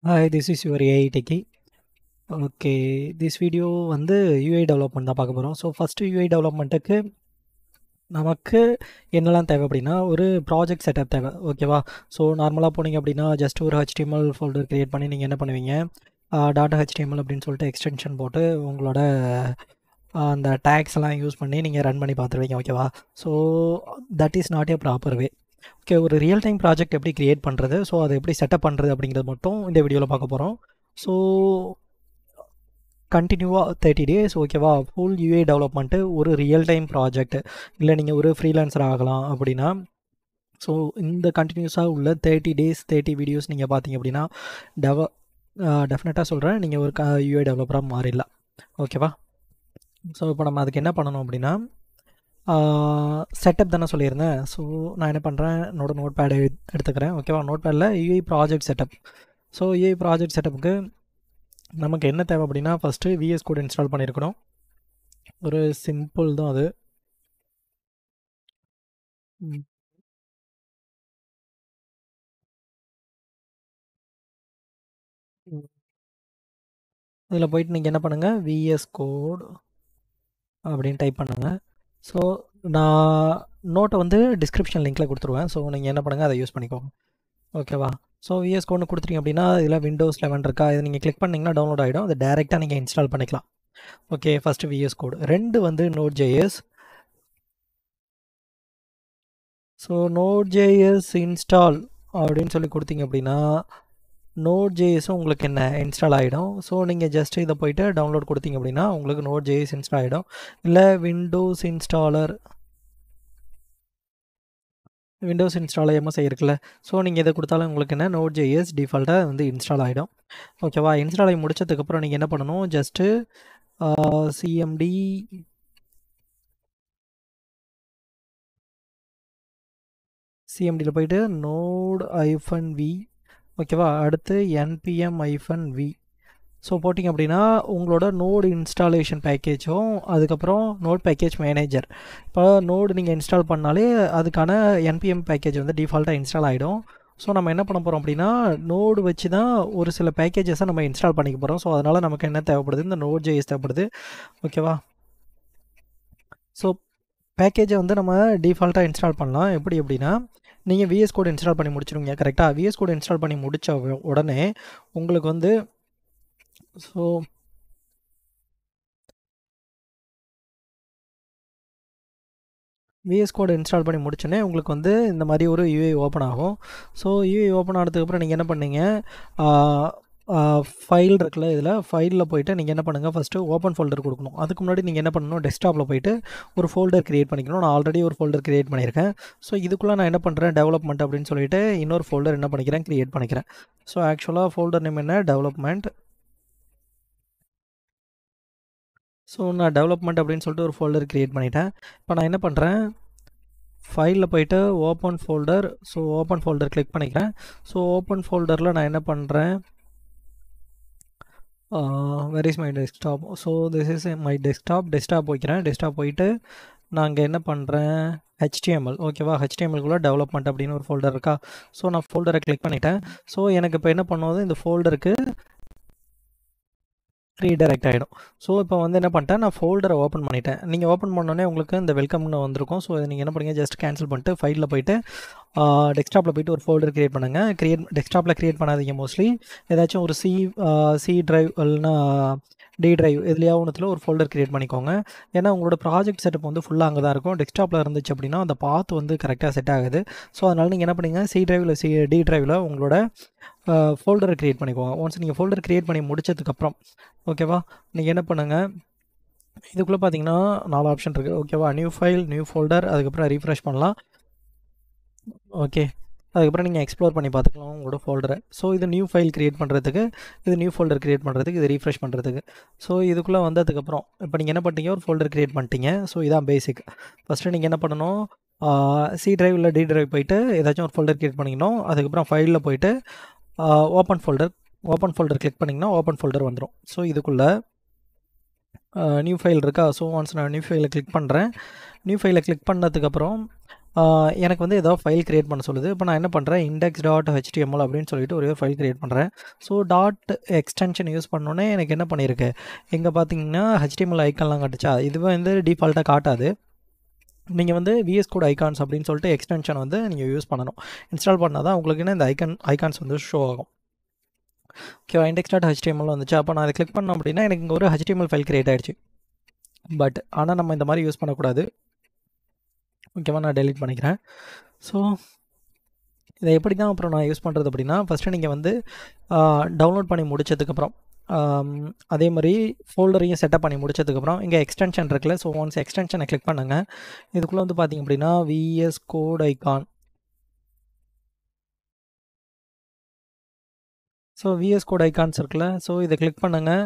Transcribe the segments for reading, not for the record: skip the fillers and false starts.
Hi, this is your AI Techie. Okay, this video வந்து UI development தான் பார்க்க போகிறோம். ஸோ ஃபஸ்ட்டு யூஐ டெவலப்மெண்ட்டுக்கு நமக்கு என்னெல்லாம் தேவை அப்படின்னா, ஒரு ப்ராஜெக்ட் செட்டப் தேவை. ஓகேவா? ஸோ நார்மலாக போனீங்க அப்படின்னா ஜஸ்ட் ஒரு HTML ஃபோல்டர் க்ரியேட் பண்ணி நீங்கள் என்ன பண்ணுவீங்க, டாட்டா HTML அப்படின்னு சொல்லிட்டு எக்ஸ்டென்ஷன் போட்டு உங்களோட அந்த டேக்ஸ் எல்லாம் யூஸ் பண்ணி நீங்கள் ரன் பண்ணி பார்த்துருவீங்க. ஓகேவா? So that is not a proper way. Okay, ஒரு ரியல் டைம் ப்ராஜெக்ட் எப்படி க்ரியேட் பண்ணுறது, ஸோ அதை எப்படி செட்டப் பண்ணுறது அப்படிங்கிறது மட்டும் இந்த வீடியோவில் பார்க்க போகிறோம். ஸோ கண்டினியூவாக 30 days ஓகேவா, ஃபுல் யூஏ டெவலப்மெண்ட்டு ஒரு ரியல் டைம் ப்ராஜெக்ட், இல்லை நீங்கள் ஒரு ஃப்ரீலான்சர் ஆகலாம் அப்படின்னா, ஸோ இந்த கண்டினியூஸாக உள்ள 30 days 30 வீடியோஸ் நீங்கள் பார்த்தீங்க அப்படின்னா டெஃபினட்டாக சொல்கிறேன், நீங்கள் ஒரு யூஏ டெவலப்பராக மாறிடலாம். ஓகேவா? ஸோ இப்போ நம்ம அதுக்கு என்ன பண்ணணும் அப்படின்னா, செட்டப் தானே சொல்லியிருந்தேன். ஸோ நான் என்ன பண்ணுறேன், என்னோட நோட் பேட் எடுத்துக்கிறேன். ஓகேவா? நோட் பேடில் UI project setup. So UI project செட்டப்புக்கு நமக்கு என்ன தேவை அப்படின்னா, ஃபஸ்ட்டு VS கோட் இன்ஸ்டால் பண்ணியிருக்கணும். ஒரு சிம்பிள் தான் அது. இதில் போயிட்டு நீங்கள் என்ன பண்ணுங்கள், VS கோட் அப்படின்னு டைப் பண்ணுங்கள். ஸோ நான் நோட்டை வந்து டிஸ்கிரிப்ஷன் லிங்க்கில் கொடுத்துருவேன். ஸோ நீங்கள் என்ன பண்ணுங்கள், அதை யூஸ் பண்ணிக்கோங்க. ஓகேவா? ஸோ VS கோட்னு கொடுத்துட்டீங்க அப்படின்னா இதில் Windows 11 இருக்கா, இதை நீங்கள் கிளிக் பண்ணிங்கன்னா டவுன்லோட் ஆகிடும். அதை டேரெக்டாக நீங்கள் இன்ஸ்டால் பண்ணிக்கலாம். Okay, first VS code. 2 வந்து Node.js. ஸோ Node.js இன்ஸ்டால் அப்படின்னு சொல்லி கொடுத்தீங்க அப்படின்னா Node.js உங்களுக்கு என்ன இன்ஸ்டால் ஆகிடும். ஸோ நீங்கள் ஜஸ்ட் இதை போய்ட்டு டவுன்லோட் கொடுத்தீங்க அப்படின்னா உங்களுக்கு Node.js இன்ஸ்டால் ஆகிடும். இல்லை விண்டோஸ் இன்ஸ்டால் MS இருக்குல்ல, ஸோ நீங்கள் இதை கொடுத்தாலும் உங்களுக்கு என்ன Node.js டிஃபால்ட்டாக வந்து இன்ஸ்டால் ஆகிடும். ஓகேவா? இன்ஸ்டால் ஆகி முடிச்சதுக்கப்புறம் நீங்கள் என்ன பண்ணணும், ஜஸ்ட்டு சிஎம்டியில் போய்ட்டு node-v. ஓகேவா? அடுத்து npm-v. ஸோ போட்டிங்க அப்படின்னா உங்களோட நோடு இன்ஸ்டாலேஷன் பேக்கேஜும் அதுக்கப்புறம் நோட் பேக்கேஜ் மேனேஜர். இப்போ நோடு நீங்கள் இன்ஸ்டால் பண்ணாலே அதுக்கான NPM பேக்கேஜ் வந்து டிஃபால்ட்டாக இன்ஸ்டால் ஆகிடும். ஸோ நம்ம என்ன பண்ண போகிறோம் அப்படின்னா, நோடு வச்சு தான் ஒரு சில பேக்கேஜஸை நம்ம இன்ஸ்டால் பண்ணிக்க போகிறோம். ஸோ அதனால் நமக்கு என்ன தேவைப்படுது, இந்த Node.js தேவைப்படுது. ஓகேவா? ஸோ பேக்கேஜை வந்து நம்ம டிஃபால்ட்டாக இன்ஸ்டால் பண்ணலாம். எப்படி அப்படின்னா, நீங்கள் VS கோட் இன்ஸ்டால் பண்ணி முடிச்சிருவீங்க. கரெக்டாக VS கோட் இன்ஸ்டால் பண்ணி முடித்த உடனே உங்களுக்கு வந்து ஸோ VS கோட் இன்ஸ்டால் பண்ணி முடிச்சோன்னே உங்களுக்கு வந்து இந்த மாதிரி ஒரு யூஐ ஓப்பன் ஆகும். ஸோ யூஐ ஓப்பன் ஆனதுக்கப்புறம் நீங்கள் என்ன பண்ணீங்க, ஃபைல் இருக்குல்ல, இதில் ஃபைலில் போய்ட்டு நீங்கள் என்ன பண்ணுங்கள், ஃபஸ்ட்டு ஓப்பன் ஃபோல்டர் கொடுக்கணும். அதுக்கு முன்னாடி நீங்கள் என்ன பண்ணணும், டெஸ்க்டாப்பில் போய்ட்டு ஒரு ஃபோல்டர் க்ரியேட் பண்ணிக்கணும். நான் ஆல்ரெடி ஒரு ஃபோல்டர் க்ரியேட் பண்ணியிருக்கேன். ஸோ இதுக்குள்ளே நான் என்ன பண்ணுறேன், டெவலப்மெண்ட் அப்படின்னு சொல்லிட்டு இன்னொரு ஃபோல்டர் என்ன பண்ணிக்கிறேன், க்ரியேட் பண்ணிக்கிறேன். ஸோ ஆக்சுவலாக ஃபோல்டர் நேம் என்ன, டெவலப்மெண்ட். ஸோ நான் டெவலப்மெண்ட் அப்படின்னு சொல்லிட்டு ஒரு ஃபோல்டர் க்ரியேட் பண்ணிட்டேன். இப்போ நான் என்ன பண்ணுறேன், ஃபைலில் போய்ட்டு open folder. So open folder click பண்ணிக்கிறேன். ஸோ ஓப்பன் ஃபோல்டரில் நான் என்ன பண்ணுறேன், where is my desktop. So this is my desktop போய்க்கிறேன். டெஸ்க்டாப் போயிட்டு நான் இங்கே என்ன பண்ணுறேன், HTML. ஓகேவா? HTML-குள்ளே டெவலப்மெண்ட் அப்படின்னு ஒரு ஃபோல்டர் இருக்கா. ஸோ நான் ஃபோல்டரை கிளிக் பண்ணிட்டேன். ஸோ எனக்கு இப்போ என்ன பண்ணுவது, இந்த ஃபோல்டருக்கு ரீடைரக்ட் ஆகிடும். ஸோ இப்போ வந்து என்ன பண்ணிட்டேன், நான் ஃபோல்டரை ஓப்பன் பண்ணிட்டேன். நீங்கள் ஓப்பன் பண்ணோடனே உங்களுக்கு இந்த வெல்கம்னு வந்திருக்கும். ஸோ நீங்கள் என்ன பண்ணுங்கள், ஜஸ்ட் கேன்சல் பண்ணிட்டு ஃபைலில் போய்ட்டு டெஸ்க்டாப்பில் போய்ட்டு ஒரு ஃபோல்டர் க்ரியேட் பண்ணுங்கள். டெஸ்க்டாப்பில் க்ரியேட் பண்ணாதீங்க. மோஸ்ட்லி ஏதாச்சும் ஒரு சி டிரைவ் இல்லைனா D டிரைவ் எதுலையா ஒன்றுத்தில் ஒரு ஃபோல்டர் க்ரியேட் பண்ணிக்கோங்க. ஏன்னா உங்களோட ப்ராஜெக்ட் செட்டப் வந்து ஃபுல்லாக அங்கே தான் இருக்கும். டெஸ்க்டாப்பில் இருந்துச்சு அப்படின்னா அந்த பாத் வந்து கரெக்டாக செட் ஆகுது. ஸோ அதனால் நீங்கள் என்ன பண்ணுங்க, C டிரைவில் D டிரைவில் உங்களோட ஃபோல்டரை க்ரியேட் பண்ணிக்கோங்க. ஒன்ஸ் நீங்கள் ஃபோல்டர் க்ரியேட் பண்ணி முடிச்சதுக்கப்புறம் ஓகேவா, நீங்கள் என்ன பண்ணுங்கள், இதுக்குள்ளே பார்த்தீங்கன்னா 4 ஆப்ஷன் இருக்குது. ஓகேவா? நியூ ஃபைல், நியூ ஃபோல்டர், அதுக்கப்புறம் ரீஃப்ரெஷ் பண்ணலாம். ஓகே, அதுக்கப்புறம் நீங்கள் எக்ஸ்ப்ளோர் பண்ணி பார்த்துக்கலாம் உங்களோட ஃபோல்டரை. ஸோ இது நியூ ஃபைல் க்ரியேட் பண்ணுறதுக்கு, இது நியூ ஃபோல்டர் க்ரியேட் பண்ணுறதுக்கு, இது ரீஃப்ரெஷ் பண்ணுறதுக்கு. ஸோ இதுக்குள்ளே வந்ததுக்கப்புறம் இப்போ நீங்கள் என்ன பண்ணிட்டீங்க, ஒரு ஃபோல்டர் க்ரியேட் பண்ணிட்டீங்க. ஸோ இதான் பேசிக். ஃபஸ்ட்டு நீங்கள் என்ன பண்ணணும், C டிரைவ் இல்லை D டிரைவ் போய்ட்டு ஏதாச்சும் ஒரு ஃபோல்டர் க்ரியேட் பண்ணிக்கணும். அதுக்கப்புறம் ஃபைலில் போய்ட்டு ஓப்பன் ஃபோல்டர் கிளிக் பண்ணிங்கன்னா ஓப்பன் ஃபோல்டர் வந்துடும். ஸோ இதுக்குள்ளே நியூ ஃபைல் இருக்கா. ஸோ ஒன்ஸ் நான் நியூ ஃபைலை கிளிக் பண்ணுறேன். நியூ ஃபைலை கிளிக் பண்ணதுக்கப்புறம் எனக்கு வந்து ஏதோ ஃபைல் கிரியேட் பண்ண சொல்லுது. இப்போ நான் என்ன பண்ணுறேன், index.html அப்படின்னு சொல்லிட்டு ஒரே ஒரு ஃபைல் கிரியேட் பண்ணுறேன். ஸோ டாட் எக்ஸ்டென்ஷன் யூஸ் பண்ணோன்னே எனக்கு என்ன பண்ணியிருக்கு, இங்கே பார்த்தீங்கன்னா HTML ஐக்கான்லாம் காட்டுச்சா, இதுவே வந்து டிஃபால்ட்டாக காட்டாது. நீங்கள் வந்து VS Code ஐகான்ஸ் அப்படின்னு சொல்லிட்டு எக்ஸ்டென்ஷன் வந்து நீங்கள் யூஸ் பண்ணணும். இன்ஸ்டால் பண்ணால் தான் உங்களுக்கு இந்த ஐகான்ஸ் வந்து ஷோ ஆகும். ஓகேவா, index.html வந்துச்சு. அப்போ நான் அதை கிளிக் பண்ணோம் அப்படின்னா எனக்கு இங்கே ஒரு HTML ஃபைல் கிரியேட் ஆகிடுச்சு. பட் ஆனால் நம்ம இந்த மாதிரி யூஸ் பண்ணக்கூடாது. ஓகேவா, நான் டெலிட் பண்ணிக்கிறேன். ஸோ இதை எப்படி தான் அப்புறம் நான் யூஸ் பண்ணுறது அப்படின்னா, ஃபஸ்ட்டு நீங்கள் வந்து டவுன்லோட் பண்ணி முடிச்சதுக்கப்புறம் அதே மாதிரி ஃபோல்டரையும் செட்டப் பண்ணி முடிச்சதுக்கப்புறம் இங்கே எக்ஸ்டென்ஷன் இருக்குல்ல, ஸோ ஒன்ஸ் எக்ஸ்டென்ஷனை கிளிக் பண்ணுங்கள். இதுக்குள்ளே வந்து பார்த்திங்க அப்படின்னா VS Code icon. So VS Code icons இருக்குல்ல, ஸோ இதை கிளிக் பண்ணுங்கள்.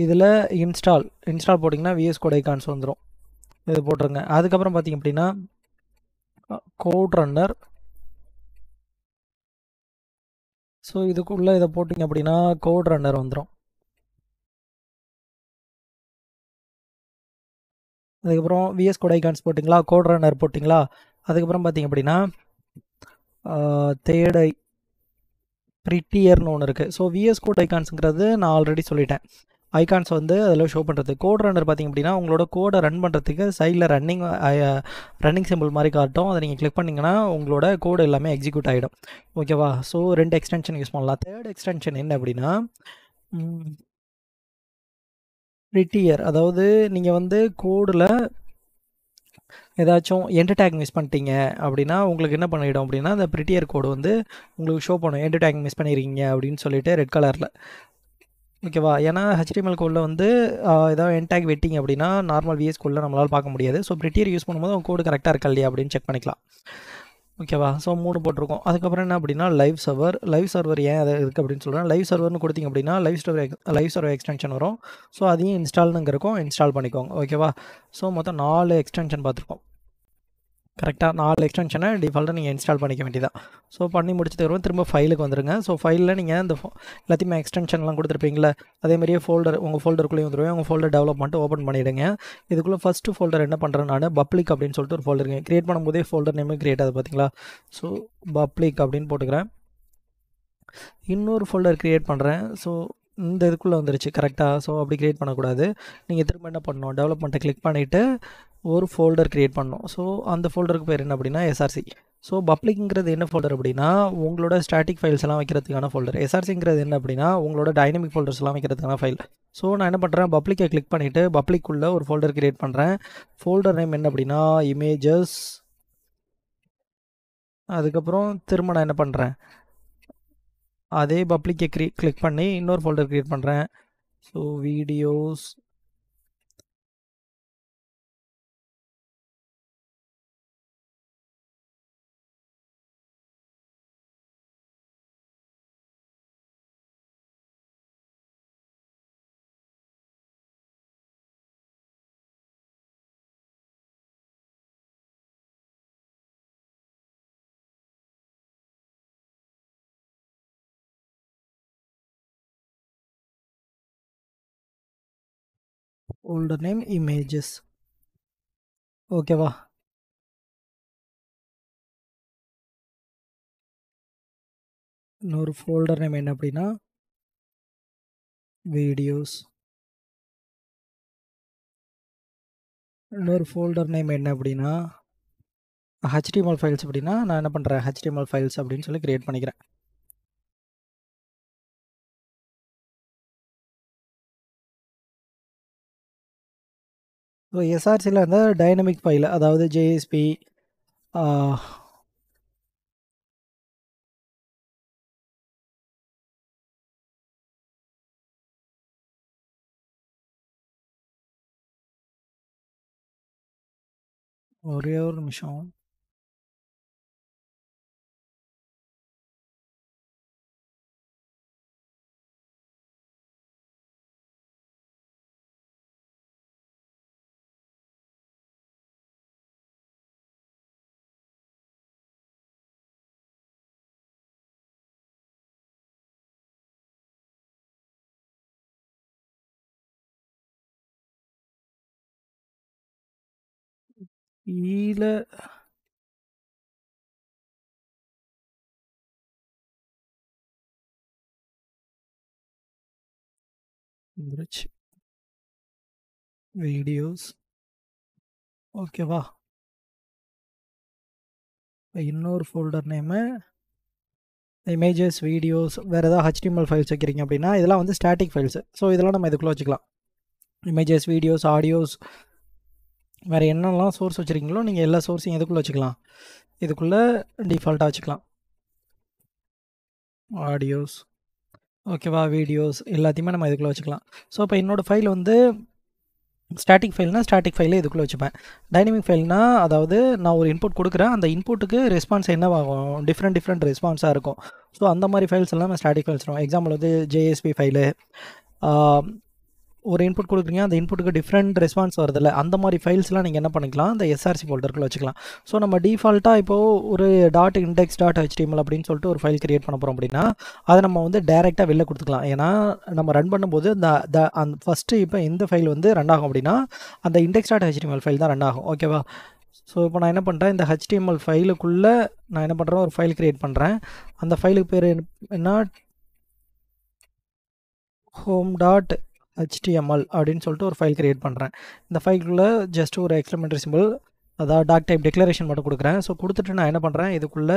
இதில் இன்ஸ்டால் போட்டிங்கன்னா VS Code ஐகான்ஸ் வந்துடும். இது போட்டுருங்க. அதுக்கப்புறம் பார்த்திங்க அப்படின்னா கோட் ரன்னர். ஸோ இதுக்குள்ளே இதை போட்டிங்க அப்படின்னா கோட் ரன்னர் வந்துடும். அதுக்கப்புறம் VS Code ஐகான்ஸ் போட்டிங்களா, கோட் ரன்னர் போட்டிங்களா, அதுக்கப்புறம் பார்த்திங்க அப்படின்னா தேர்ட் ப்ரிட்டியர்னு ஒன்று இருக்குது. ஸோ VS Code ஐகான்ஸுங்கிறது நான் ஆல்ரெடி சொல்லிட்டேன். ஐகான்ஸ் வந்து அதில் ஷோ பண்ணுறது. கோட் ரன்னர் பார்த்திங்க அப்படின்னா உங்களோட கோடை ரன் பண்ணுறதுக்கு சைடில் ரன்னிங் சிம்பிள் மாதிரி காட்டும். அதை நீங்கள் கிளிக் பண்ணிங்கன்னா உங்களோட கோடு எல்லாமே எக்ஸிக்யூட் ஆகிடும். ஓகேவா, ஸோ 2 எக்ஸ்டென்ஷன் யூஸ் பண்ணலாம். தேர்ட் எக்ஸ்டென்ஷன் என்ன அப்படின்னா ப்ரிட்டியர். அதாவது நீங்கள் வந்து கோடில் ஏதாச்சும் எண்ட் டேக் மிஸ் பண்ணிட்டீங்க அப்படின்னா உங்களுக்கு என்ன பண்ணிடும் அப்படின்னா அந்த ப்ரிட்டியர் கோடு வந்து உங்களுக்கு ஷோ பண்ணும், எண்ட் டேக் மிஸ் பண்ணியிருக்கீங்க அப்படின்னு சொல்லிட்டு ரெட் கலரில். ஓகேவா, ஏன்னா HTML கோடில் வந்து ஏதாவது எண்ட் டேக் வெட்டிங்க அப்படின்னா நார்மல் VS கோடில் நம்மளால் பார்க்க முடியாது. ஸோ ப்ரிட்டியர் யூஸ் பண்ணும்போது உங்கள் கோடு கரெக்டாக இருக்கா இல்லையா அப்படின்னு செக் பண்ணிக்கலாம். ஓகேவா, ஸோ 3 போட்டிருக்கோம். அதுக்கப்புறம் என்ன அப்படின்னா லைவ் சர்வர் ஏன் அது இருக்குது அப்படின்னு சொல்கிறேன். லைவ் சர்வர்னு கொடுத்தீங்க அப்படின்னா லைவ் சர்வர் எக்ஸ்டென்ஷன் வரும். ஸோ அதையும் இன்ஸ்டால்னுங்க இருக்கும், இன்ஸ்டால் பண்ணிக்கோங்க. ஓகேவா, ஸோ மொத்தம் 4 எக்ஸ்டென்ஷன் பார்த்துருக்கோம். கரெக்டாக 4 எக்ஸ்டென்ஷனை டிஃபால்ட்டாக நீங்கள் இன்ஸ்டால் பண்ணிக்க வேண்டியதான். ஸோ பண்ணி முடிச்சது வரும், திரும்ப ஃபைலுக்கு வந்துடுங்க. ஸோ ஃபைலில் நீங்கள் இந்த எல்லாத்தையுமே எக்ஸ்டென்ஷன்லாம் கொடுத்துருப்பீங்களே, அதேமாதிரியே உங்கள் ஃபோல்டருக்குள்ளேயும் வந்துடுவேன். உங்கள் ஃபோல்டர் டெவலப்மெண்ட் ஓப்பன் பண்ணிவிடுங்க. இதுக்குள்ளே ஃபஸ்ட்டு ஃபோல்டர் என்ன பண்ணுறேன் நான், பப்ளிக் அப்படின்னு சொல்லிட்டு ஒரு ஃபோல்டருங்க க்ரியேட் பண்ணும்போதே ஃபோல்டர் நேமே க்ரியேட் ஆகுது பார்த்தீங்களா. ஸோ பப்ளிக் அப்படின்னு போட்டுக்கிறேன். இன்னொரு ஃபோல்டர் க்ரியேட் பண்ணுறேன். ஸோ இந்த இதுக்குள்ளே வந்துருச்சு கரெக்டாக. ஸோ அப்படி க்ரியேட் பண்ணக்கூடாது. நீங்கள் திரும்ப என்ன பண்ணணும், டெவலப்மெண்ட்டை கிளிக் பண்ணிவிட்டு ஒரு ஃபோல்டர் க்ரியேட் பண்ணணும். ஸோ அந்த ஃபோல்டருக்கு பேர் என்ன அப்படின்னா SRC. ஸோ பப்ளிக்ங்கிறது என்ன ஃபோல்டர் அப்படின்னா உங்களோட ஸ்டாட்டிக் ஃபைல்ஸ் எல்லாம் வைக்கிறதுக்கான ஃபோல்டர். SRCங்கிறது என்ன அப்படின்னா உங்களோட டைனமிக் ஃபோல்டர்ஸ் எல்லாம் வைக்கிறதுக்கான ஃபைல். ஸோ நான் என்ன பண்ணுறேன், பப்ளிக்கை கிளிக் பண்ணிவிட்டு பப்ளிக்குள்ளே ஒரு ஃபோல்டர் க்ரியேட் பண்ணுறேன். ஃபோல்டர் நேம் என்ன அப்படின்னா இமேஜஸ். அதுக்கப்புறம் திரும்ப நான் என்ன பண்ணுறேன், அதே பப்ளிக்கை கிளிக் பண்ணி இன்னொரு ஃபோல்டர் க்ரியேட் பண்ணுறேன். So videos. Folder name images. ஓகேவா, இன்னொரு ஃபோல்டர் நேம் என்ன அப்படின்னா வீடியோஸ். இன்னொரு ஃபோல்டர் நேம் என்ன அப்படின்னா HTML ஃபைல்ஸ். அப்படின்னா நான் என்ன பண்ணுறேன், HTML ஃபைல்ஸ் அப்படின்னு சொல்லி க்ரியேட் பண்ணிக்கிறேன். ஸோ SRCயில் வந்து டைனமிக் ஃபைல், அதாவது JSP ஒரே ஒரு நிமிஷம். கீழே வந்துருச்சு. வீடியோஸ் ஓகேவா? இன்னொரு ஃபோல்டர் நேமு இமேஜஸ், வீடியோஸ், வேறு ஏதாவது HTML ஃபைல்ஸ் வைக்கிறீங்க அப்படின்னா இதெல்லாம் வந்து ஸ்டாட்டிக் ஃபைல்ஸு. ஸோ இதெல்லாம் நம்ம இதுக்குள்ளே வச்சுக்கலாம். இமேஜஸ், வீடியோஸ், ஆடியோஸ், வேறு என்னெல்லாம் சோர்ஸ் வச்சுருக்கீங்களோ நீங்கள் எல்லா சோர்ஸையும் எதுக்குள்ளே வச்சுக்கலாம், இதுக்குள்ளே டிஃபால்ட்டாக வச்சுக்கலாம். ஆடியோஸ் ஓகேவா, வீடியோஸ் எல்லாத்தையுமே நம்ம இதுக்குள்ளே வச்சுக்கலாம். ஸோ இப்போ என்னோடய ஃபைல் வந்து ஸ்டாட்டிக் ஃபைல்னால் ஸ்டாட்டிக் ஃபைலே இதுக்குள்ளே வச்சுப்பேன். டைனமிக் ஃபைல்னால் அதாவது நான் ஒரு இன்புட் கொடுக்குறேன், அந்த இன்புட்டுக்கு ரெஸ்பான்ஸ் என்னவாகும், டிஃப்ரெண்ட் ரெஸ்பான்ஸாக இருக்கும். ஸோ அந்த மாதிரி ஃபைல்ஸ் எல்லாம் நம்ம ஸ்டாட்டிக் ஃபைல்ஸ் சொல்லுவோம். எக்ஸாம்பிள் வந்து JSP ஃபைலு, ஒரு இன்புட் கொடுக்குறீங்க, அந்த இன்புட்டுக்கு டிஃப்ரெண்ட் ரெஸ்பான்ஸ் வருதில்ல, அந்த மாதிரி ஃபைல்ஸ்லாம் நீங்கள் என்ன பண்ணிக்கலாம், இந்த SRC ஃபோல்டருக்குள்ளே வச்சுக்கலாம். ஸோ நம்ம டிஃபால்ட்டாக இப்போது ஒரு .index.html அப்படின்னு சொல்லிட்டு ஒரு ஃபைல் கிரியேட் பண்ண போகிறோம் அப்படின்னா அதை நம்ம வந்து டேரெக்டாக வெளில கொடுத்துக்கலாம். ஏன்னா நம்ம ரன் பண்ணும்போது அந்த ஃபஸ்ட்டு இப்போ எந்த ஃபைல் வந்து ரன் ஆகும் அப்படின்னா அந்த index.html ஃபைல் தான் ரன் ஆகும். ஓகேவா? ஸோ இப்போ நான் என்ன பண்ணுறேன், இந்த HTML ஃபைலுக்குள்ளே நான் என்ன பண்ணுறேன், ஒரு ஃபைல் கிரியேட் பண்ணுறேன். அந்த ஃபைலுக்கு பேர் என்ன, home.html அப்படின்னு சொல்லிட்டு ஒரு ஃபைல் கிரியேட் பண்ணுறேன். இந்த ஃபைலுக்குள்ளே ஜஸ்ட் ஒரு எக்ஸ்க்ளமேட்டரி சிம்பிள், அதாவது டாக் டைப் டிக்ளரேஷன் மட்டும் கொடுக்குறேன். ஸோ கொடுத்துட்டு நான் என்ன பண்ணுறேன், இதுக்குள்ளே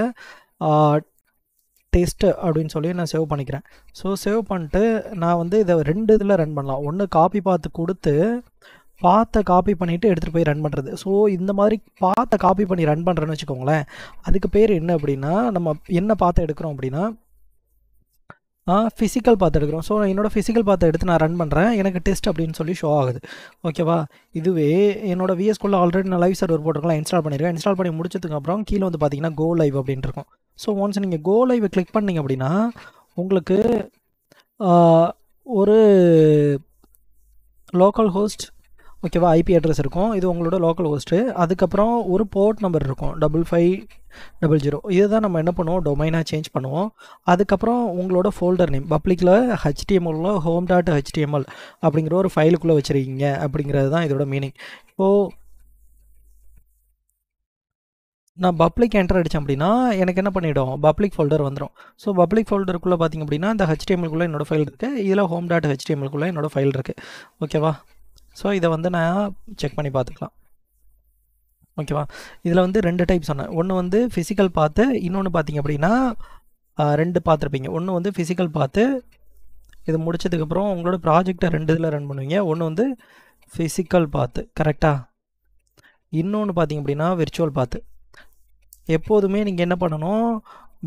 டெஸ்ட் அப்படின்னு சொல்லி நான் சேவ் பண்ணிக்கிறேன். ஸோ சேவ் பண்ணிட்டு நான் வந்து இதை 2 இதில் ரன் பண்ணலாம். ஒன்று காப்பி பார்த்து கொடுத்து பாத்தை காப்பி பண்ணிவிட்டு எடுத்துகிட்டு போய் ரன் பண்ணுறது. ஸோ இந்த மாதிரி பாத்தை காப்பி பண்ணி ரன் பண்ணுறேன்னு வச்சுக்கோங்களேன், அதுக்கு பேர் என்ன அப்படின்னா, நம்ம என்ன பாத்தை எடுக்கிறோம் அப்படின்னா ஃபிசிக்கல் பாத் எடுக்கிறோம். ஸோ என்னோடய ஃபிசிக்கல் பாத்தை எடுத்து நான் ரன் பண்ணுறேன், எனக்கு டெஸ்ட் அப்படின்னு சொல்லி ஷோ ஆகுது. ஓகேவா? இதுவே என்னோடய VS Code ஆல்ரெடி நான் லைவ் சர்வர் போட்டுருக்கலாம், இன்ஸ்டால் பண்ணியிருக்கேன். இன்ஸ்டால் பண்ணி முடிச்சதுக்கப்புறம் கீழே வந்து பார்த்தீங்கன்னா கோ லைவ் அப்படின்ட்டு இருக்கும். ஸோ ஒன்ஸ் நீங்கள் கோ லைவை கிளிக் பண்ணிங்க அப்படின்னா உங்களுக்கு ஒரு லோக்கல் ஹோஸ்ட், ஓகேவா, IP அட்ரஸ் இருக்கும், இது உங்களோட லோக்கல் ஹோஸ்ட்டு. அதுக்கப்புறம் ஒரு போர்ட் நம்பர் இருக்கும் 5500. இதை தான் நம்ம என்ன பண்ணுவோம், டொமைனாக சேஞ்ச் பண்ணுவோம். அதுக்கப்புறம் உங்களோட ஃபோல்டர் நேம் பப்ளிக்கில் HTML home.html அப்படிங்கிற ஒரு ஃபைலுக்குள்ளே வச்சுருக்கீங்க அப்படிங்கிறது தான் இதோட மீனிங். இப்போது நான் பப்ளிக் என்டர் அடித்தேன் அப்படின்னா எனக்கு என்ன பண்ணிவிடும், பப்ளிக் ஃபோல்டர் வந்துடும். ஸோ பப்ளிக் ஃபோல்டருக்குள்ளே பார்த்திங்க அப்படின்னா இந்த HTML-குள்ளே என்னோடய ஃபைல் இருக்குது, இதில் home.html-குள்ளே என்னோடய ஃபைல் இருக்குது. ஓகேவா? ஸோ இதை வந்து நான் செக் பண்ணி பார்த்துக்கலாம். ஓகேவா? இதில் வந்து 2 டைப் சொன்னேன். ஒன்று வந்து ஃபிசிக்கல் பாத்து, இன்னொன்று பார்த்திங்க அப்படின்னா 2 பார்த்துருப்பீங்க. ஒன்று வந்து ஃபிசிக்கல் பாத்து, இது முடிச்சதுக்கப்புறம் உங்களோட ப்ராஜெக்டை 2 இதில் ரன் பண்ணுவீங்க. ஒன்று வந்து ஃபிசிக்கல் பாத்து, கரெக்டாக. இன்னொன்று பார்த்திங்க அப்படின்னா விர்ச்சுவல் பாத்து. எப்போதுமே நீங்கள் என்ன பண்ணணும்,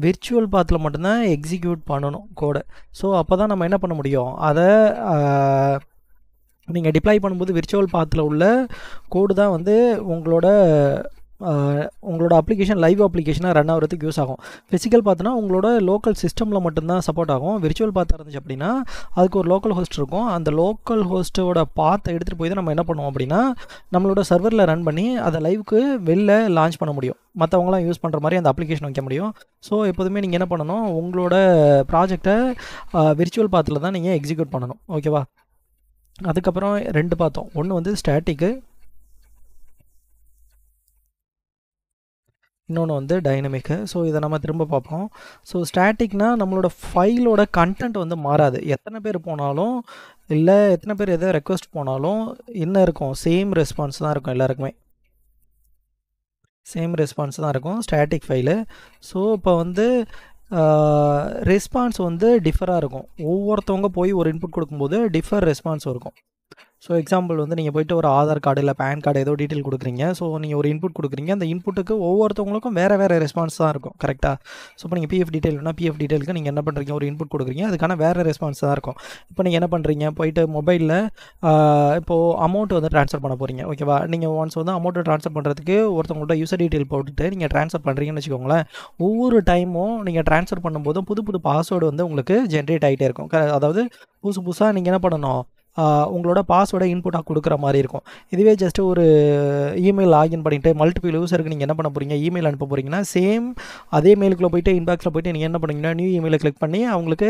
விர்ச்சுவல் பாத்தில் மட்டும்தான் எக்ஸிக்யூட் பண்ணணும் கோடை. ஸோ அப்போ தான் நம்ம என்ன பண்ண முடியும், அதை நீங்கள் டிப்ளாய் பண்ணும்போது விர்ச்சுவல் பாத்தில் உள்ள கோடு தான் வந்து உங்களோட அப்ளிகேஷன் லைவ் அப்ளிகேஷனாக ரன் ஆகிறதுக்கு யூஸ் ஆகும். ஃபிசிக்கல் பார்த்தோன்னா உங்களோட லோக்கல் சிஸ்டமில் மட்டும்தான் சப்போர்ட் ஆகும். விர்ச்சுவல் பாத்தாக இருந்துச்சு அப்படின்னா அதுக்கு ஒரு லோக்கல் ஹோஸ்ட் இருக்கும். அந்த லோக்கல் ஹோஸ்ட்டோட பாத்தை எடுத்துகிட்டு போய் தான் நம்ம என்ன பண்ணுவோம் அப்படின்னா நம்மளோட சர்வரில் ரன் பண்ணி அதை லைவுக்கு வெளில லான்ச் பண்ண முடியும், மற்றவங்களாம் யூஸ் பண்ணுற மாதிரி அந்த அப்ளிகேஷன் வைக்க முடியும். ஸோ எப்போதுமே நீங்கள் என்ன பண்ணணும், உங்களோட ப்ராஜெக்டை விர்ச்சுவல் பாத்தில் தான் நீங்கள் எக்ஸிக்யூட் பண்ணணும். ஓகேவா? அதுக்கப்புறம் 2 பார்த்தோம். ஒன்று வந்து ஸ்டாட்டிக்கு, இன்னொன்று வந்து டைனமிக்கு. ஸோ இதை நம்ம திரும்ப பார்ப்போம். ஸோ ஸ்டாட்டிக்னால் நம்மளோட ஃபைலோட கண்டென்ட் வந்து மாறாது. எத்தனை பேர் போனாலும் இல்லை எத்தனை பேர் எதை ரெக்வஸ்ட் போனாலும் என்ன இருக்கும், சேம் ரெஸ்பான்ஸ் தான் இருக்கும். எல்லாருக்குமே சேம் ரெஸ்பான்ஸ் தான் இருக்கும் ஸ்டாட்டிக் ஃபைலு. ஸோ இப்போ வந்து ரெஸ்பான்ஸ் வந்து டிஃபராக இருக்கும். ஒவ்வொருத்தவங்க போய் ஒரு இன்புட் கொடுக்கும்போது டிஃபர் ரெஸ்பான்ஸ் இருக்கும். ஸோ எக்ஸாம்பிள் வந்து நீங்கள் போய்ட்டு ஒரு ஆதார் கார்டு இல்லை பேன் கார்டு ஏதோ டீட்டெயில் கொடுக்குறீங்க. ஸோ நீங்கள் ஒரு இன்புட் கொடுக்குறீங்க, அந்த இன்புட்டுக்கு ஒவ்வொருத்தவங்களுக்கும் வேறு ரெஸ்பான்ஸ் தான் இருக்கும். கரெக்டாக? ஸோ இப்போ நீங்கள் PF டீட்டெயில்னா PF டீட்டெயிலுக்கு நீங்கள் என்ன பண்ணுறீங்க, ஒரு இன்புட் கொடுக்குறீங்க, அதுக்கான வேறு ரெஸ்பான்ஸ் தான் இருக்கும். இப்போ நீங்கள் என்ன பண்ணுறீங்க, போயிட்டு மொபைலில் இப்போது அமௌண்ட் வந்து ட்ரான்ஸ்ஃபர் பண்ண போகிறீங்க. ஓகேவா? நீங்கள் ஒன்ஸ் வந்து அமௌண்ட்டை ட்ரான்ஸ்ஃபர் பண்ணுறதுக்கு ஒருத்தவங்கள்ட்ட யூசர் டீட்டெயில் போட்டுட்டு நீங்கள் ட்ரான்ஸ்ஃபர் பண்ணுறீங்கன்னு வச்சுக்கோங்களேன். ஒவ்வொரு டைமும் நீங்கள் ட்ரான்ஸ்ஃபர் பண்ணும்போதும் புது பாஸ்வேர்டு வந்து உங்களுக்கு ஜென்ரேட் ஆகிட்டே இருக்கும். அதாவது புதுசாக நீங்கள் என்ன பண்ணணும், உங்களோட பாஸ்வேர்டை இன்புட்டாக கொடுக்குற மாதிரி இருக்கும். இதுவே ஜஸ்ட்டு ஒரு இமெயில் லாகின் பண்ணிவிட்டு மல்டிபிள் யூஸருக்கு நீங்கள் என்ன பண்ண போகிறீங்க, இமெயில் அனுப்ப போகிறீங்கன்னா சேம் அதே மெயிலுக்குள்ளே போய்ட்டு இன்பாக்ஸில் போய்ட்டு நீங்கள் என்ன பண்ணுறீங்கன்னா நியூ இமெயிலை கிளிக் பண்ணி அவங்களுக்கு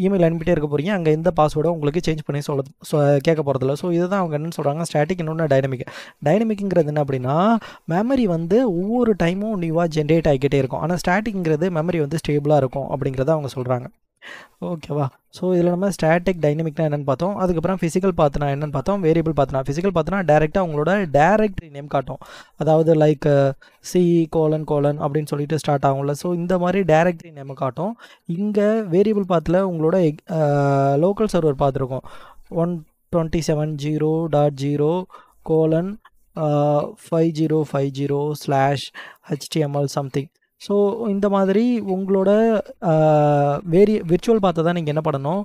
இமெயில் அனுப்பிட்டே இருக்க போகிறீங்க. அங்கே எந்த பாஸ்வேர்டை உங்களுக்கு சேஞ்ச் பண்ணி கேட்க போகிறதில்ல. ஸோ இதுதான் அவங்க என்னென்னு சொல்கிறாங்க, ஸ்டாட்டிக். இன்னொன்று டைனமிக். டைனமிக்ங்கிறது என்ன அப்படின்னா மெமரி வந்து ஒவ்வொரு டைமும் நியூவாக ஜென்ரேட் ஆகிக்கிட்டே இருக்கும். ஆனால் ஸ்டாட்டிக்ங்கிறது மெமரி வந்து ஸ்டேபிளாக இருக்கும் அப்படிங்கிறத அவங்க சொல்கிறாங்க. ஓகேவா? ஸோ இதில் நம்ம ஸ்டாட்டிக் டைனமிக்னா என்னென்னு பார்த்தோம். அதுக்கப்புறம் ஃபிசிக்கல் பாத்னா என்னென்னு பார்த்தோம். வேரியபிள் பாத்னா ஃபிசிக்கல் பாத்னா டேரெக்டாக உங்களோட டேரக்டரி நேம் காட்டும். அதாவது லைக் சி கோலன் அப்படின்னு சொல்லிட்டு ஸ்டார்ட் ஆகும்ல. ஸோ இந்த மாதிரி டேரக்டரி நேம் காட்டும். இங்கே வேரியபிள் பாத்தில் உங்களோட லோக்கல் சர்வர் பார்த்துருக்கோம். 127.0.0 5050/HTML சம்திங். ஸோ இந்த மாதிரி உங்களோட விர்ச்சுவல் பாத்தை தான் நீங்கள் என்ன பண்ணணும்,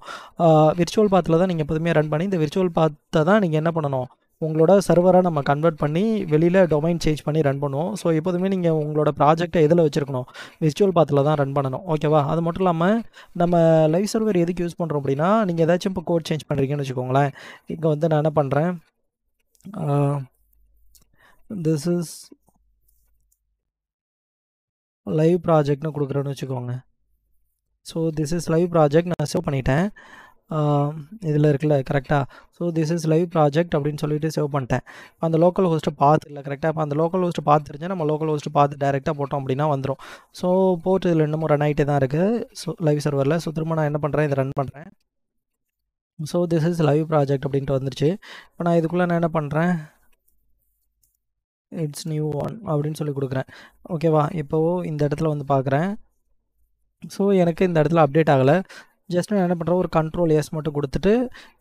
விர்ச்சுவல் பாத்தில் தான் நீங்கள் எப்போதுமே ரன் பண்ணி இந்த விர்ச்சுவல் பாத்தை தான் நீங்கள் என்ன பண்ணணும், உங்களோட சர்வராக நம்ம கன்வெர்ட் பண்ணி வெளியில் டொமைன் சேஞ்ச் பண்ணி ரன் பண்ணுவோம். ஸோ எப்போதுமே நீங்கள் உங்களோட ப்ராஜெக்டை எதில் வச்சுருக்கணும், விர்ச்சுவல் பாத்தில் தான் ரன் பண்ணணும். ஓகேவா? அது மட்டும் இல்லாமல் நம்ம லைவ் சர்வர் எதுக்கு யூஸ் பண்ணுறோம் அப்படின்னா, நீங்கள் ஏதாச்சும் இப்போ கோட் சேஞ்ச் பண்ணுறீங்கன்னு வச்சுக்கோங்களேன். இங்கே வந்து நான் என்ன பண்ணுறேன், திஸ் இஸ் லைவ் ப்ராஜெக்ட்னு கொடுக்குறேன்னு வச்சுக்கோங்க. So this is live project நான் சேவ் பண்ணிட்டேன். இதில் இருக்குல்ல கரெக்டாக. So this is live project அப்படின்னு சொல்லிட்டு சேவ் பண்ணிட்டேன். அந்த லோக்கல் ஹோஸ்ட்டை பார்த்து இல்லை கரெக்டாக. இப்போ அந்த லோக்கல் ஹோஸ்ட்டை பார்த்து தெரிஞ்சால் நம்ம லோக்கல் ஹோஸ்ட்டை பார்த்து டேரெக்டாக போட்டோம் அப்படின்னா வந்துடும். ஸோ போர்ட் இதில் இன்னமும் ரன் ஆகிட்டே தான் இருக்குது. ஸோ லைவ் சர்வரில். ஸோ திரும்ப நான் என்ன பண்ணுறேன், இதை ரன் பண்ணுறேன். So this is live project அப்படின்ட்டு வந்துருச்சு. இப்போ நான் இதுக்குள்ளே நான் என்ன பண்ணுறேன், இட்ஸ் நியூ ஒன் அப்படின்னு சொல்லி கொடுக்குறேன். ஓகேவா? இப்போது இந்த இடத்துல வந்து பார்க்குறேன். ஸோ எனக்கு இந்த இடத்துல அப்டேட் ஆகலை. ஜஸ்ட் நான் என்ன பண்ணுறேன், ஒரு கண்ட்ரோல் எஸ் மட்டும் கொடுத்துட்டு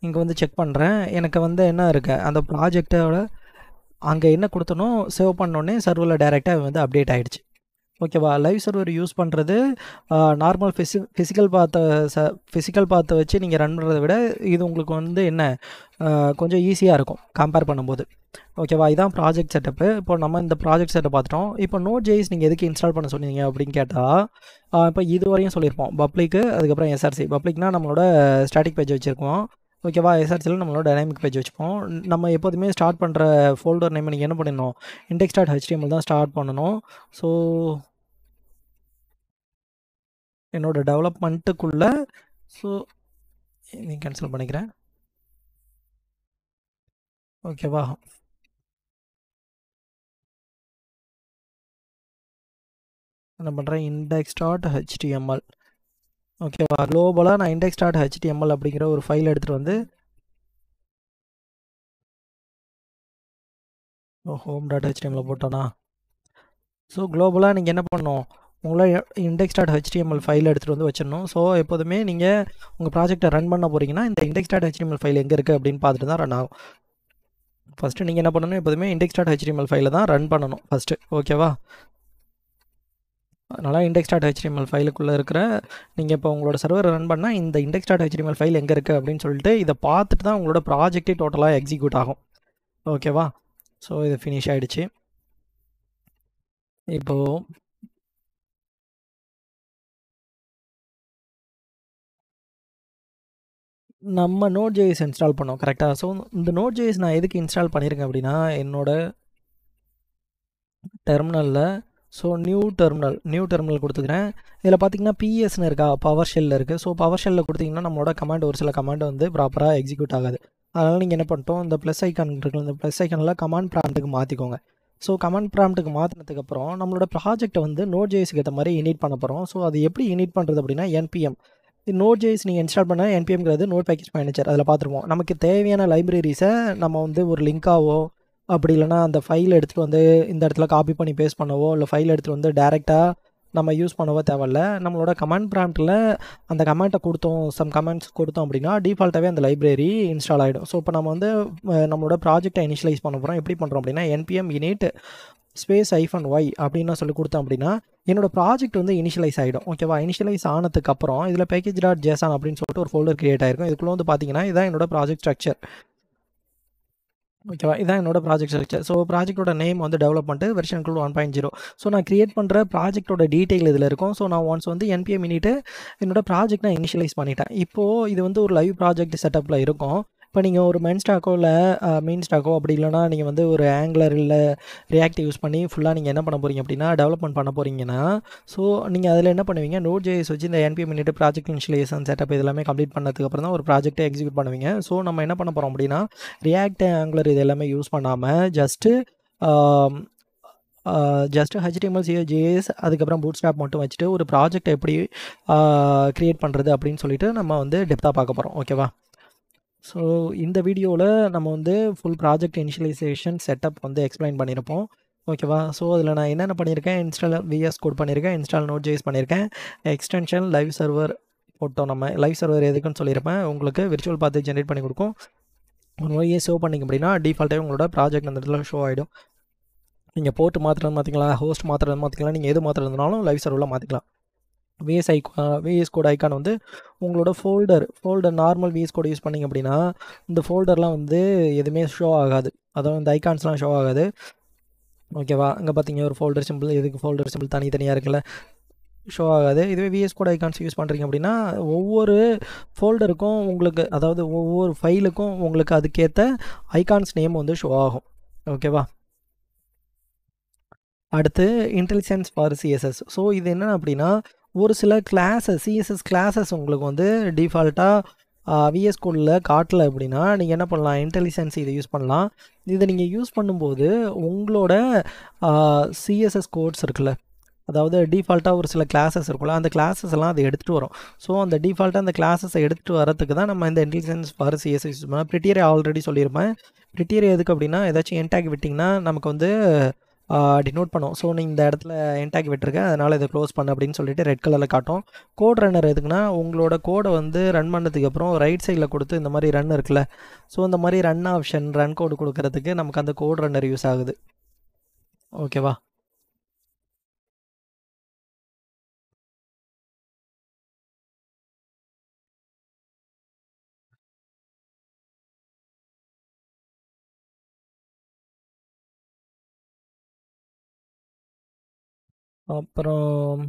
இங்கே வந்து செக் பண்ணுறேன். எனக்கு வந்து என்ன இருக்குது, அந்த ப்ராஜெக்டோட அங்கே என்ன கொடுத்தனோ சேவ் பண்ணோடனே சர்வரில் டேரெக்டாக வந்து அப்டேட் ஆகிடுச்சு. ஓகேவா? லைவ் சர்வர் யூஸ் பண்ணுறது நார்மல் ஃபிசிக்கல் பாத்தை வச்சு நீங்கள் ரன் பண்ணுறதை விட இது உங்களுக்கு வந்து என்ன கொஞ்சம் ஈஸியாக இருக்கும் கம்பேர் பண்ணும்போது. ஓகேவா? இதான் ப்ராஜெக்ட் செட்டப்பு. இப்போ நம்ம இந்த ப்ராஜெக்ட் செட்டப் பார்த்துட்டோம். இப்போ Node.js நீங்கள் எதுக்கு இன்ஸ்டால் பண்ண சொன்னீங்க அப்படின்னு கேட்டால், இப்போ இது வரையும் சொல்லியிருப்போம். பப்ளிக்கு, அதுக்கப்புறம் SRC. பப்ளிக்னா நம்மளோட ஸ்டாட்டிக் பேஜ் வச்சுருக்கோம். ஓகேவா? SRCயில் நம்மளோட டைனமிக் பேஜ் வச்சுப்போம். நம்ம எப்போதுமே ஸ்டார்ட் பண்ணுற ஃபோல்டர் நேம் நீங்கள் என்ன பண்ணணும், index.html தான் ஸ்டார்ட் பண்ணணும். ஸோ என்னோட டெவலப்மெண்ட்டுக்குள்ளே ஸோ நீங்கள் கேன்சல் பண்ணிக்கிறேன். ஓகேவா? என்ன பண்ணுறேன், index.html. ஓகேவா? குளோபலாக நான் index.html அப்படிங்கிற ஒரு ஃபைல் எடுத்துகிட்டு வந்து home.html போட்டோன்னா, ஸோ குளோபலாக நீங்கள் என்ன பண்ணணும், உங்களை index.html ஃபைல் எடுத்துகிட்டு வந்து வச்சிடணும். ஸோ எப்போதுமே நீங்கள் உங்கள் ப்ராஜெக்டை ரன் பண்ண போகிறீங்கன்னா இந்த index.html ஃபைல் எங்கே இருக்குது அப்படின்னு பார்த்துட்டு தான் ரன் ஆகும். ஃபஸ்ட்டு நீங்கள் என்ன பண்ணணும், எப்போதுமே index.html ஃபைலை தான் ரன் பண்ணணும் ஃபஸ்ட்டு. ஓகேவா? அதனால் index.html ஃபைலுக்குள்ளே இருக்கிற நீங்கள் இப்போ உங்களோட சர்வரை ரன் பண்ணால் இந்த index.html ஃபைல் எங்கே இருக்குது அப்படின்னு சொல்லிட்டு இதை பார்த்துட்டு தான் உங்களோட ப்ராஜெக்டே டோட்டலாக எக்ஸிக்யூட் ஆகும். ஓகேவா? ஸோ இது ஃபினிஷ் ஆகிடுச்சு. இப்போது நம்ம Node.js இன்ஸ்டால் பண்ணோம் கரெக்டாக. ஸோ இந்த Node.js நான் எதுக்கு இன்ஸ்டால் பண்ணியிருக்கேன் அப்படின்னா, என்னோட டெர்மினலில் ஸோ நியூ டெர்மினல் கொடுத்துக்கிறேன். இதில் பார்த்தீங்கன்னா பிஎஸ்ன்னு இருக்கா, பவர் ஷெல்லில் இருக்குது. ஸோ பவர் ஷெல்லில் கொடுத்தீங்கன்னா நம்மளோட கமாண்ட் ஒரு சில கமாண்ட் வந்து ப்ராப்பராக எக்ஸிக்யூட் ஆகாது. அதனால் நீங்கள் என்ன பண்ணிட்டோம், இந்த ப்ளஸ் ஐக்கான் இருக்குல்ல, இந்த ப்ளஸ் ஐக்கானில் கமாண்ட் ப்ராம்ப்ட்டுக்கு மாற்றிக்கோங்க. ஸோ கமாண்ட் ப்ராம்ப்ட்டுக்கு மாற்றினதுக்கப்புறம் நம்மளோட ப்ராஜெக்ட்டை வந்து Node.jsக்கு ஏற்ற மாதிரி இனிட் பண்ண போகிறோம். ஸோ அது எப்படி இனிட் பண்ணுறது அப்படின்னா, npm Node.js நீங்கள் இன்ஸ்டால் பண்ண npmங்கிறது நோட் பேக்கேஜ் மேனேஜர். அதில் பார்த்துருவோம். நமக்கு தேவையான லைப்ரரிஸை நம்ம வந்து ஒரு லிங்காவோ அப்படி இல்லைனா அந்த ஃபைல் எடுத்துகிட்டு வந்து இந்த இடத்துல காப்பி பண்ணி பேஸ்ட் பண்ணவோ இல்லை ஃபைல் எடுத்துகிட்டு வந்து டேரெக்டாக நம்ம யூஸ் பண்ணவோ தேவையில்ல. நம்மளோட கமாண்ட் ப்ராம்ப்ட்டில் அந்த கமெண்ட்டை கொடுத்தோம், சம் கமெண்ட்ஸ் கொடுத்தோம் அப்படின்னா டிஃபால்ட்டாகவே அந்த லைப்ரரி இன்ஸ்டால் ஆகிடும். ஸோ இப்போ நம்ம வந்து நம்மளோட ப்ராஜெக்டை இனிஷியலைஸ் பண்ண போகிறோம். எப்படி பண்ணுறோம் அப்படின்னா, npm init -y அப்படின்னு சொல்லி கொடுத்தோம் அப்படின்னா என்னோட ப்ராஜெக்ட் வந்து இனிஷியலைஸ் ஆகிடும். ஓகேவா? இனிஷியலைஸ் ஆனதுக்கப்புறம் இதில் package.json அப்படின்னு சொல்லிட்டு ஒரு ஃபோல்டர் கிரியேட் ஆகிருக்கும். இதுக்குள்ளே வந்து பார்த்தீங்கன்னா இதான் என்னோட ப்ராஜெக்ட் ஸ்ட்ரக்சர். ஓகேவா? இதான் என்னோட ப்ராஜெக்ட் ஸ்ட்ரக்சர். ஸோ ப்ராஜெக்ட்டோட நேம் வந்து டெவலப்மெண்ட் வெர்ஷன் 1.0. ஸோ நான் கிரியேட் பண்ணுற ப்ராஜெக்ட்டோட டீட்டெயில் இதில் இருக்கும். ஸோ நான் ஒன்ஸ் வந்து npm init என்னோட ப்ராஜெக்ட் நான் இனிஷியலைஸ் பண்ணிட்டேன். இப்போது இது வந்து ஒரு லைவ் ப்ராஜெக்ட் செட்டப்பில் இருக்கும். இப்போ நீங்கள் ஒரு மெயின் ஸ்டாக்கோ இல்லை மெயின் ஸ்டாக்கோ அப்படி இல்லைனா நீங்கள் வந்து ஒரு ஆங்குலர் இல்லை ரியாக்ட் யூஸ் பண்ணி ஃபுல்லாக நீங்கள் என்ன பண்ண போகிறீங்க அப்படின்னா டெவலப்மெண்ட் பண்ண போகிறீங்கன்னா, ஸோ நீங்கள் அதில் என்ன பண்ணுவீங்க, Node.js வச்சு இந்த npm init project initialization setup இதெல்லாமே கம்ப்ளீட் பண்ணதுக்கப்புறம் தான் ஒரு ப்ராஜெக்ட்டை எக்ஸிக்யூட் பண்ணுவீங்க. ஸோ நம்ம என்ன பண்ண போகிறோம் அப்படின்னா, ரியாக்ட் ஆங்குலர் இது எல்லாமே யூஸ் பண்ணாமல் ஜஸ்ட்டு ஜஸ்ட் HTML JS அதுக்கப்புறம் பூட்ஸ்ட்ராப் மட்டும் வச்சுட்டு ஒரு ப்ராஜெக்ட் எப்படி க்ரியேட் பண்ணுறது அப்படின்னு சொல்லிட்டு நம்ம வந்து டெப்த்தாக பார்க்க போகிறோம். ஓகேவா? ஸோ இந்த வீடியோவில் நம்ம வந்து ஃபுல் ப்ராஜெக்ட் இனிஷியலைசேஷன் செட்டப் வந்து எக்ஸ்பிளைன் பண்ணியிருப்போம். ஓகேவா? ஸோ அதில் நான் என்னென்ன பண்ணியிருக்கேன், இன்ஸ்டால் VS கோட் பண்ணியிருக்கேன், இன்ஸ்டால் Node.js பண்ணியிருக்கேன், எக்ஸ்டென்ஷன் லைவ் சர்வர் போட்டோம். நம்ம லைவ் சர்வர் எதுக்குன்னு சொல்லியிருப்பேன். உங்களுக்கு விர்ச்சுவல் பாத்து ஜென்ரேட் பண்ணி கொடுக்கும். ஒரு வழியை சேவ் பண்ணிங்க அப்படின்னா டிஃபால்ட்டாக உங்களோட ப்ராஜெக்ட் அந்த இடத்துல ஷோ ஆகிடும். நீங்கள் போர்ட் மாற்றுறது மாற்றிக்கலாம், ஹோஸ்ட் மாற்றுறது மாற்றிக்கலாம், நீங்கள் எது மாற்றுறதுனாலும் லைவ் சர்வரில் மாற்றிக்கலாம். VS கோட் ஐக்கான் வந்து உங்களோட folder normal VS code use பண்ணிங்க அப்படின்னா இந்த ஃபோல்டர்லாம் வந்து எதுவுமே ஷோ ஆகாது. அதாவது இந்த ஐக்கான்ஸ்லாம் ஷோ ஆகாது. ஓகேவா? அங்கே பார்த்தீங்க ஒரு ஃபோல்டர் சிம்பிள், எதுக்கு ஃபோல்டர் சிம்பிள் தனித்தனியாக இருக்குல்ல, ஷோ ஆகாது. இதுவே VS கோட் ஐக்கான்ஸ் யூஸ் பண்ணுறீங்க அப்படின்னா ஒவ்வொரு ஃபோல்டருக்கும் உங்களுக்கு, அதாவது ஒவ்வொரு ஃபைலுக்கும் உங்களுக்கு அதுக்கேற்ற ஐகான்ஸ் நேம் வந்து ஷோ ஆகும். ஓகேவா? அடுத்து இன்டெலிஜென்ஸ் ஃபார் CSS. ஸோ இது என்ன அப்படின்னா ஒரு சில CSS கிளாஸஸ் உங்களுக்கு வந்து டிஃபால்ட்டாக VS கோடில் காட்டலை அப்படின்னா நீங்கள் என்ன பண்ணலாம், இன்டெலிஜென்ஸ் இதை யூஸ் பண்ணலாம். இதை நீங்கள் யூஸ் பண்ணும்போது உங்களோட CSS கோட்ஸ் இருக்குல்ல, அதாவது டிஃபால்ட்டாக ஒரு சில கிளாஸஸ் இருக்குல்ல, அந்த கிளாஸஸ் எல்லாம் அதை எடுத்துகிட்டு வரும். ஸோ அந்த டிஃபால்ட்டாக அந்த கிளாஸஸை எடுத்துகிட்டு வரதுக்கு தான் நம்ம இந்த இன்டெலிஜென்ஸ் ஃபார் CSS யூஸ் பண்ணலாம். ப்ரிட்டியரை ஆல்ரெடி சொல்லியிருப்பேன். ப்ரிட்டியர் எதுக்கு அப்படின்னா ஏதாச்சும் என்டாக் விட்டிங்கன்னா நமக்கு வந்து டினோட் பண்ணும். ஸோ நீங்கள் இந்த இடத்துல என்டாக் விட்டுருக்கேன், அதனால் இதை க்ளோஸ் பண்ண அப்படின்னு சொல்லிட்டு ரெட் கலரில் காட்டும். கோட் ரன்னர் எதுக்குன்னா உங்களோட கோடை வந்து ரன் பண்ணதுக்கு அப்புறம் ரைட் சைடில் கொடுத்து இந்த மாதிரி ரன் இருக்குல்ல, ஸோ இந்த மாதிரி ரன் ஆப்ஷன் ரன் கோடு கொடுக்கறதுக்கு நமக்கு அந்த கோட் ரன்னர் யூஸ் ஆகுது. ஓகேவா? அப்புறம்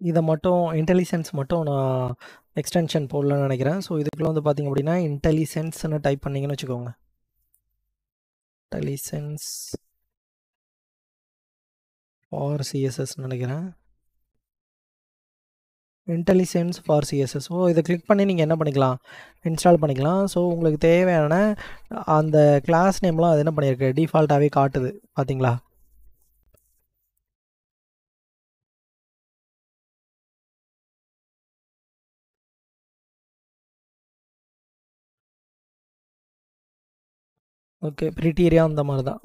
இதை மட்டும் இன்டெலிஜென்ஸ் மட்டும் நான் எக்ஸ்டென்ஷன் போடலன்னு நினைக்கிறேன். ஸோ இதுக்குள்ள வந்து பார்த்தீங்க அப்படின்னா இன்டெலிஜென்ஸ்னு டைப் பண்ணிங்கன்னு வச்சுக்கோங்க. இன்டெலிஜென்ஸ் ஃபார் CSS நினைக்கிறேன். Intelligence for CSS. ஸோ இதை கிளிக் பண்ணி நீங்கள் என்ன பண்ணிக்கலாம், இன்ஸ்டால் பண்ணிக்கலாம். ஸோ உங்களுக்கு தேவையான அந்த கிளாஸ் நேம்லாம் அது என்ன பண்ணியிருக்கு, டிஃபால்ட்டாகவே காட்டுது. பார்த்தீங்களா? ஓகே, ப்ரிட்டீரியா அந்த மாதிரி தான்.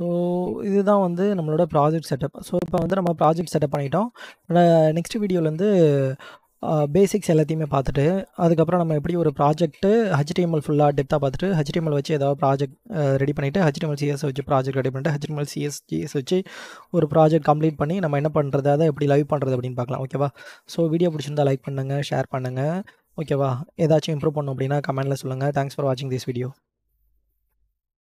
ஸோ இதுதான் வந்து நம்மளோட ப்ராஜெக்ட் செட்டப். ஸோ இப்போ வந்து நம்ம ப்ராஜெக்ட் செட்டப் பண்ணிட்டோம். நெக்ஸ்ட் வீடியோவில் வந்து பேசிக்ஸ் எல்லாத்தையுமே பார்த்துட்டு அதுக்கப்புறம் நம்ம எப்படி ஒரு ப்ராஜெக்ட்டு HTML ஃபுல்லாக டெப்த்தாக பார்த்துட்டு HTML வச்சு ஏதாவது ப்ராஜெக்ட் ரெடி பண்ணிவிட்டு HTML CSS வச்சு ப்ராஜெக்ட் ரெடி பண்ணிட்டு HTML CSS வச்சு ஒரு ப்ராஜெக்ட் கம்ப்ளீட் பண்ணி நம்ம என்ன பண்ணுறது, அதை எப்படி லைவ் பண்ணுறது அப்படின்னு பார்க்கலாம். ஓகேவா? ஸோ வீடியோ பிடிச்சிருந்தா லைக் பண்ணுங்கள், ஷேர் பண்ணுங்கள். ஓகேவா? ஏதாச்சும் இம்ப்ரூவ் பண்ணணும் அப்படின்னா கமெண்ட்டில் சொல்லுங்கள். தேங்க்ஸ் ஃபார் வாட்சிங் திஸ் வீடியோ.